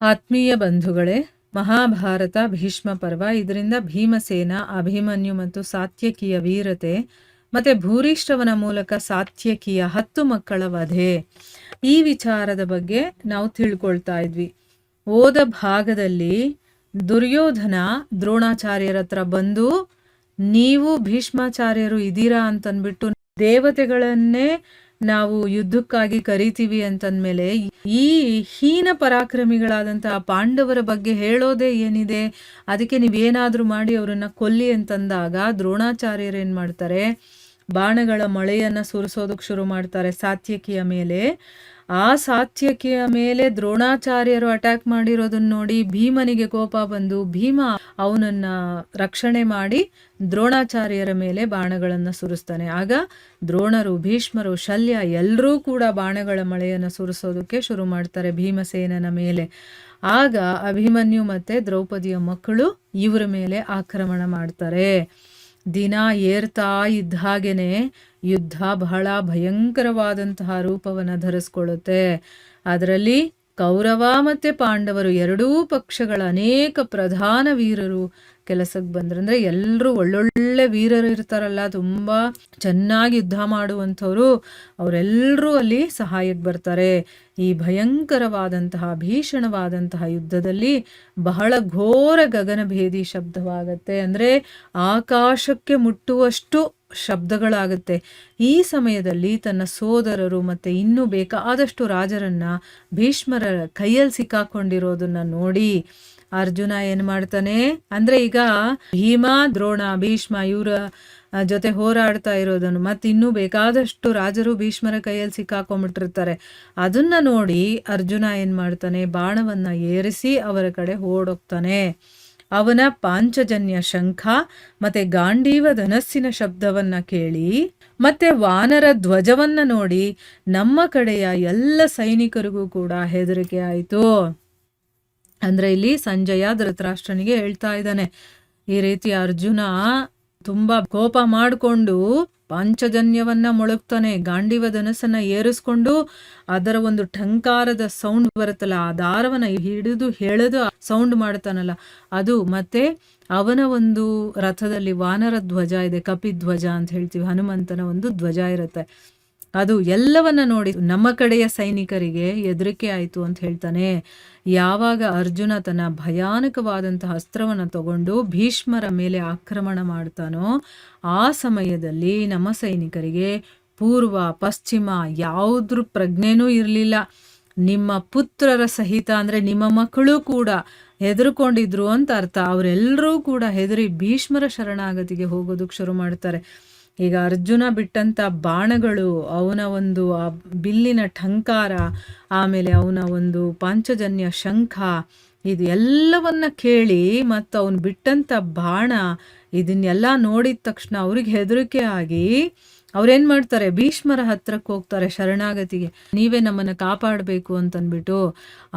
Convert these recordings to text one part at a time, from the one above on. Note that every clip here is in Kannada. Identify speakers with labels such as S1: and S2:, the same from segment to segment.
S1: ಆತ್ಮೀಯ ಬಂಧುಗಳೇ, ಮಹಾಭಾರತ ಭೀಷ್ಮ ಪರ್ವ. ಇದರಿಂದ ಭೀಮಸೇನ, ಅಭಿಮನ್ಯು ಮತ್ತು ಸಾತ್ಯಕಿಯ ವೀರತೆ ಮತ್ತೆ ಭೂರಿಷ್ಠವನ ಮೂಲಕ ಸಾತ್ಯಕಿಯ 10 ಮಕ್ಕಳ ವಧೆ, ಈ ವಿಚಾರದ ಬಗ್ಗೆ ನಾವು ತಿಳ್ಕೊಳ್ತಾ ಇದ್ವಿ. ಓದ ಭಾಗದಲ್ಲಿ ದುರ್ಯೋಧನ ದ್ರೋಣಾಚಾರ್ಯರ ಹತ್ರ ಬಂದು, ನೀವು ಭೀಷ್ಮಾಚಾರ್ಯರು ಇದ್ದೀರಾ ಅಂತನ್ಬಿಟ್ಟು ದೇವತೆಗಳನ್ನೇ ನಾವು ಯುದ್ಧಕ್ಕಾಗಿ ಕರಿತೀವಿ ಅಂತಂದ್ಮೇಲೆ ಈ ಹೀನ ಪರಾಕ್ರಮಿಗಳಾದಂತಹ ಪಾಂಡವರ ಬಗ್ಗೆ ಹೇಳೋದೇ ಏನಿದೆ, ಅದಕ್ಕೆ ನೀವೇನಾದ್ರೂ ಮಾಡಿ ಅವರನ್ನ ಕೊಲ್ಲಿ ಅಂತಂದಾಗ ದ್ರೋಣಾಚಾರ್ಯರು ಏನ್ ಮಾಡ್ತಾರೆ, ಬಾಣಗಳ ಮಳೆಯನ್ನ ಸುರಿಸೋದಕ್ಕೆ ಶುರು ಮಾಡ್ತಾರೆ ಸಾತ್ಯಕಿಯ ಮೇಲೆ. ಆ ಸಾತ್ಯಕಿಯ ಮೇಲೆ ದ್ರೋಣಾಚಾರ್ಯರು ಅಟ್ಯಾಕ್ ಮಾಡಿರೋದನ್ನ ನೋಡಿ ಭೀಮನಿಗೆ ಕೋಪ ಬಂದು ಭೀಮ ಅವನನ್ನ ರಕ್ಷಣೆ ಮಾಡಿ ದ್ರೋಣಾಚಾರ್ಯರ ಮೇಲೆ ಬಾಣಗಳನ್ನ ಸುರಿಸ್ತಾನೆ. ಆಗ ದ್ರೋಣರು, ಭೀಷ್ಮರು, ಶಲ್ಯ ಎಲ್ಲರೂ ಕೂಡ ಬಾಣಗಳ ಮಳೆಯನ್ನು ಸುರಿಸೋದಕ್ಕೆ ಶುರು ಮಾಡ್ತಾರೆ ಭೀಮಸೇನನ ಮೇಲೆ. ಆಗ ಅಭಿಮನ್ಯು ಮತ್ತೆ ದ್ರೌಪದಿಯ ಮಕ್ಕಳು ಇವರ ಮೇಲೆ ಆಕ್ರಮಣ ಮಾಡ್ತಾರೆ. ದಿನ ಏರ್ತಾ ಇದ್ದ ಹಾಗೇನೆ ಯುದ್ಧ ಬಹಳ ಭಯಂಕರವಾದಂತಹ ರೂಪವನ್ನು ಧರಿಸ್ಕೊಳ್ಳುತ್ತೆ. ಅದರಲ್ಲಿ ಕೌರವ ಮತ್ತೆ ಪಾಂಡವರು ಎರಡೂ ಪಕ್ಷಗಳ ಅನೇಕ ಪ್ರಧಾನ ವೀರರು ಕೆಲಸಕ್ಕೆ ಬಂದ್ರಂದ್ರೆ ಎಲ್ಲರೂ ಒಳ್ಳೊಳ್ಳೆ ವೀರರು ಇರ್ತಾರಲ್ಲ, ತುಂಬಾ ಚೆನ್ನಾಗಿ ಯುದ್ಧ ಮಾಡುವಂಥವ್ರು, ಅವರೆಲ್ಲರೂ ಅಲ್ಲಿ ಸಹಾಯಕ್ಕೆ ಬರ್ತಾರೆ. ಈ ಭಯಂಕರವಾದಂತಹ ಭೀಷಣವಾದಂತಹ ಯುದ್ಧದಲ್ಲಿ ಬಹಳ ಘೋರ ಗಗನಭೇದಿ ಶಬ್ದವಾಗತ್ತೆ, ಅಂದ್ರೆ ಆಕಾಶಕ್ಕೆ ಮುಟ್ಟುವಷ್ಟು ಶಬ್ದಗಳಾಗುತ್ತೆ. ಈ ಸಮಯದಲ್ಲಿ ತನ್ನ ಸೋದರರು ಮತ್ತೆ ಇನ್ನೂ ಬೇಕಾದಷ್ಟು ರಾಜರನ್ನ ಭೀಷ್ಮರ ಕೈಯಲ್ಲಿ ಸಿಕ್ಕಾಕೊಂಡಿರೋದನ್ನ ನೋಡಿ ಅರ್ಜುನ ಏನ್ ಮಾಡ್ತಾನೆ ಅಂದ್ರೆ, ಈಗ ಭೀಮ, ದ್ರೋಣ, ಭೀಷ್ಮ ಇವರ ಜೊತೆ ಹೋರಾಡ್ತಾ ಇರೋದನ್ನು ಮತ್ತೆ ಇನ್ನೂ ಬೇಕಾದಷ್ಟು ರಾಜರು ಭೀಷ್ಮರ ಕೈಯಲ್ಲಿ ಸಿಕ್ಕಾಕೊಂಡ್ಬಿಟ್ಟಿರ್ತಾರೆ. ಅದನ್ನ ನೋಡಿ ಅರ್ಜುನ ಏನ್ ಮಾಡ್ತಾನೆ, ಬಾಣವನ್ನ ಏರಿಸಿ ಅವರ ಕಡೆ ಓಡೋಗ್ತಾನೆ. ಅವನ ಪಾಂಚಜನ್ಯ ಶಂಖ ಮತ್ತೆ ಗಾಂಡೀವ ಧನಸ್ಸಿನ ಶಬ್ದವನ್ನ ಕೇಳಿ ಮತ್ತೆ ವಾನರ ಧ್ವಜವನ್ನ ನೋಡಿ ನಮ್ಮ ಕಡೆಯ ಎಲ್ಲ ಸೈನಿಕರಿಗೂ ಕೂಡ ಹೆದರಿಕೆ ಆಯಿತು. ಅಂದ್ರೆ ಇಲ್ಲಿ ಸಂಜಯ ಧೃತರಾಷ್ಟ್ರನಿಗೆ ಹೇಳ್ತಾ ಇದ್ದಾನೆ, ಈ ರೀತಿ ಅರ್ಜುನ ತುಂಬಾ ಕೋಪ ಮಾಡಿಕೊಂಡು ಪಾಂಚಜನ್ಯವನ್ನ ಮೊಳಗ್ತಾನೆ, ಗಾಂಡೀವ ಧನಸ್ಸನ್ನ ಏರಿಸ್ಕೊಂಡು ಅದರ ಒಂದು ಠಂಕಾರದ ಸೌಂಡ್ ಬರುತ್ತಲ್ಲ, ಆ ದಾರವನ್ನ ಹಿಡಿದು ಹೇಳದು ಸೌಂಡ್ ಮಾಡ್ತಾನಲ್ಲ ಅದು, ಮತ್ತೆ ಅವನ ಒಂದು ರಥದಲ್ಲಿ ವಾನರ ಧ್ವಜ ಇದೆ, ಕಪಿಧ್ವಜ ಅಂತ ಹೇಳ್ತೀವಿ, ಹನುಮಂತನ ಒಂದು ಧ್ವಜ ಇರುತ್ತೆ. ಅದು ಎಲ್ಲವನ್ನ ನೋಡಿ ನಮ್ಮ ಕಡೆಯ ಸೈನಿಕರಿಗೆ ಹೆದರಿಕೆ ಆಯಿತು ಅಂತ ಹೇಳ್ತಾನೆ. ಯಾವಾಗ ಅರ್ಜುನ ತನ್ನ ಭಯಾನಕವಾದಂತಹ ಅಸ್ತ್ರವನ್ನು ತಗೊಂಡು ಭೀಷ್ಮರ ಮೇಲೆ ಆಕ್ರಮಣ ಮಾಡ್ತಾನೋ ಆ ಸಮಯದಲ್ಲಿ ನಮ್ಮ ಸೈನಿಕರಿಗೆ ಪೂರ್ವ ಪಶ್ಚಿಮ ಯಾವುದ್ರ ಪ್ರಜ್ಞೆನೂ ಇರಲಿಲ್ಲ. ನಿಮ್ಮ ಪುತ್ರರ ಸಹಿತ ಅಂದ್ರೆ ನಿಮ್ಮ ಮಕ್ಕಳು ಕೂಡ ಹೆದರ್ಕೊಂಡಿದ್ರು ಅಂತ ಅರ್ಥ. ಅವರೆಲ್ಲರೂ ಕೂಡ ಹೆದರಿ ಭೀಷ್ಮರ ಶರಣಾಗತಿಗೆ ಹೋಗೋದಕ್ಕೆ ಶುರು ಮಾಡ್ತಾರೆ. ಈಗ ಅರ್ಜುನ ಬಿಟ್ಟಂತ ಬಾಣಗಳು, ಅವನ ಒಂದು ಆ ಬಿಲ್ಲಿನ ಠಂಕಾರ, ಆಮೇಲೆ ಅವನ ಒಂದು ಪಾಂಚಜನ್ಯ ಶಂಖ, ಇದು ಎಲ್ಲವನ್ನ ಕೇಳಿ ಮತ್ತು ಅವನು ಬಿಟ್ಟಂತ ಬಾಣ ಇದನ್ನೆಲ್ಲ ನೋಡಿದ ತಕ್ಷಣ ಅವ್ರಿಗೆ ಹೆದರಿಕೆ ಆಗಿ ಅವ್ರೇನ್ ಮಾಡ್ತಾರೆ, ಭೀಷ್ಮರ ಹತ್ರಕ್ಕೆ ಹೋಗ್ತಾರೆ ಶರಣಾಗತಿಗೆ, ನೀವೇ ನಮ್ಮನ್ನ ಕಾಪಾಡಬೇಕು ಅಂತನ್ಬಿಟ್ಟು.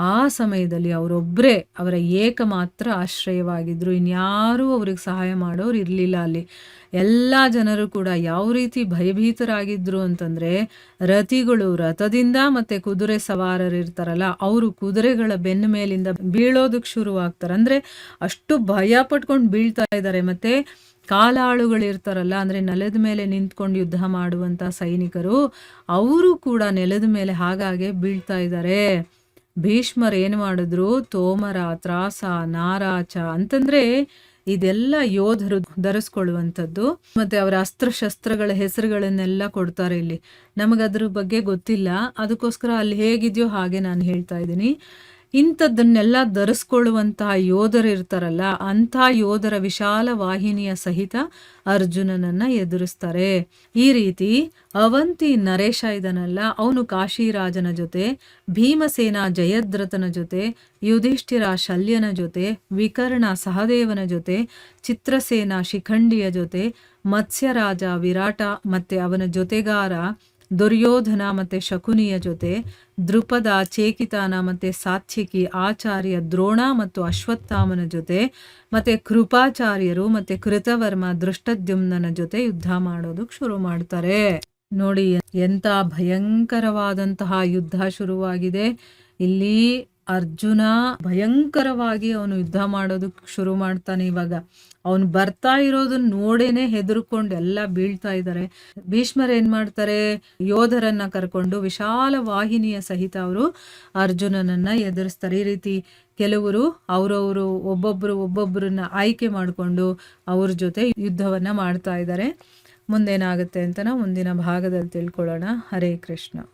S1: ಆ ಸಮಯದಲ್ಲಿ ಅವರೊಬ್ಬರೇ ಅವರ ಏಕಮಾತ್ರ ಆಶ್ರಯವಾಗಿದ್ರು, ಇನ್ಯಾರೂ ಅವ್ರಿಗೆ ಸಹಾಯ ಮಾಡೋರು ಇರಲಿಲ್ಲ. ಅಲ್ಲಿ ಎಲ್ಲ ಜನರು ಕೂಡ ಯಾವ ರೀತಿ ಭಯಭೀತರಾಗಿದ್ರು ಅಂತಂದ್ರೆ, ರಥಿಗಳು ರಥದಿಂದ ಮತ್ತೆ ಕುದುರೆ ಸವಾರರು ಇರ್ತಾರಲ್ಲ ಅವರು ಕುದುರೆಗಳ ಬೆನ್ನ ಮೇಲಿಂದ ಬೀಳೋದಕ್ಕೆ ಶುರುವಾಗ್ತಾರೆ. ಅಂದ್ರೆ ಅಷ್ಟು ಭಯ ಪಟ್ಕೊಂಡು ಬೀಳ್ತಾ ಇದ್ದಾರೆ. ಮತ್ತೆ ಕಾಲಾಳುಗಳಿರ್ತಾರಲ್ಲ, ಅಂದ್ರೆ ನೆಲದ ಮೇಲೆ ನಿಂತ್ಕೊಂಡು ಯುದ್ಧ ಮಾಡುವಂತ ಸೈನಿಕರು, ಅವರು ಕೂಡ ನೆಲದ ಮೇಲೆ ಹಾಗಾಗಿ ಬೀಳ್ತಾ ಇದ್ದಾರೆ. ಭೀಷ್ಮರ್ ಏನು ಮಾಡಿದ್ರು, ತೋಮರ, ತ್ರಾಸ, ನಾರಾಚ ಅಂತಂದ್ರೆ ಇದೆಲ್ಲ ಯೋಧರು ಧರಿಸ್ಕೊಳ್ಳುವಂಥದ್ದು. ಮತ್ತೆ ಅವರ ಅಸ್ತ್ರಶಸ್ತ್ರಗಳ ಹೆಸರುಗಳನ್ನೆಲ್ಲ ಕೊಡ್ತಾರೆ. ಇಲ್ಲಿ ನಮಗದ್ರ ಬಗ್ಗೆ ಗೊತ್ತಿಲ್ಲ, ಅದಕ್ಕೋಸ್ಕರ ಅಲ್ಲಿ ಹೇಗಿದೆಯೋ ಹಾಗೆ ನಾನು ಹೇಳ್ತಾ ಇದ್ದೀನಿ. ಇಂಥದ್ದನ್ನೆಲ್ಲ ಧರಿಸ್ಕೊಳ್ಳುವಂತಹ ಯೋಧರು ಇರ್ತಾರಲ್ಲ, ಅಂಥ ಯೋಧರ ವಿಶಾಲ ವಾಹಿನಿಯ ಸಹಿತ ಅರ್ಜುನನನ್ನ ಎದುರಿಸ್ತಾರೆ. ಈ ರೀತಿ ಅವಂತಿ ನರೇಶ ಇದನಲ್ಲ, ಅವನು ಕಾಶಿರಾಜನ ಜೊತೆ, ಭೀಮಸೇನ ಜಯದ್ರಥನ ಜೊತೆ, ಯುಧಿಷ್ಠಿರ ಶಲ್ಯನ ಜೊತೆ, ವಿಕರ್ಣ ಸಹದೇವನ ಜೊತೆ, ಚಿತ್ರಸೇನ ಶಿಖಂಡಿಯ ಜೊತೆ, ಮತ್ಸ್ಯರಾಜ ವಿರಾಟ ಮತ್ತೆ ಅವನ ಜೊತೆಗಾರ ದುರ್ಯೋಧನ ಮತ್ತೆ ಶಕುನಿಯ ಜೊತೆ, ದೃಪದ, ಚೇಕಿತಾನ ಮತ್ತೆ ಸಾತ್ಯಕಿ, ಆಚಾರ್ಯ ದ್ರೋಣ ಮತ್ತು ಅಶ್ವತ್ಥಾಮನ ಜೊತೆ, ಮತ್ತೆ ಕೃಪಾಚಾರ್ಯರು ಮತ್ತೆ ಕೃತವರ್ಮ ದೃಷ್ಟದ್ಯುಮ್ನನ ಜೊತೆ ಯುದ್ಧ ಮಾಡೋದಕ್ಕೆ ಶುರು ಮಾಡ್ತಾರೆ. ನೋಡಿ ಎಂತ ಭಯಂಕರವಾದಂತಹ ಯುದ್ಧ ಶುರುವಾಗಿದೆ. ಇಲ್ಲಿ ಅರ್ಜುನ ಭಯಂಕರವಾಗಿ ಅವನು ಯುದ್ಧ ಮಾಡೋದಕ್ಕೆ ಶುರು ಮಾಡ್ತಾನೆ. ಇವಾಗ ಅವನು ಬರ್ತಾ ಇರೋದನ್ನ ನೋಡೇನೆ ಹೆದರ್ಕೊಂಡು ಎಲ್ಲ ಬೀಳ್ತಾ ಇದ್ದಾರೆ. ಭೀಷ್ಮರು ಏನ್ ಮಾಡ್ತಾರೆ, ಯೋಧರನ್ನ ಕರ್ಕೊಂಡು ವಿಶಾಲ ವಾಹಿನಿಯ ಸಹಿತ ಅವರು ಅರ್ಜುನನನ್ನ ಎದುರಿಸ್ತಾರೆ. ಈ ರೀತಿ ಕೆಲವರು ಅವರವರು ಒಬ್ಬೊಬ್ಬರನ್ನ ಆಯ್ಕೆ ಮಾಡಿಕೊಂಡು ಅವ್ರ ಜೊತೆ ಯುದ್ಧವನ್ನ ಮಾಡ್ತಾ ಇದ್ದಾರೆ. ಮುಂದೇನಾಗುತ್ತೆ ಅಂತ ನಾವು ಮುಂದಿನ ಭಾಗದಲ್ಲಿ ತಿಳ್ಕೊಳ್ಳೋಣ. ಹರೇ ಕೃಷ್ಣ.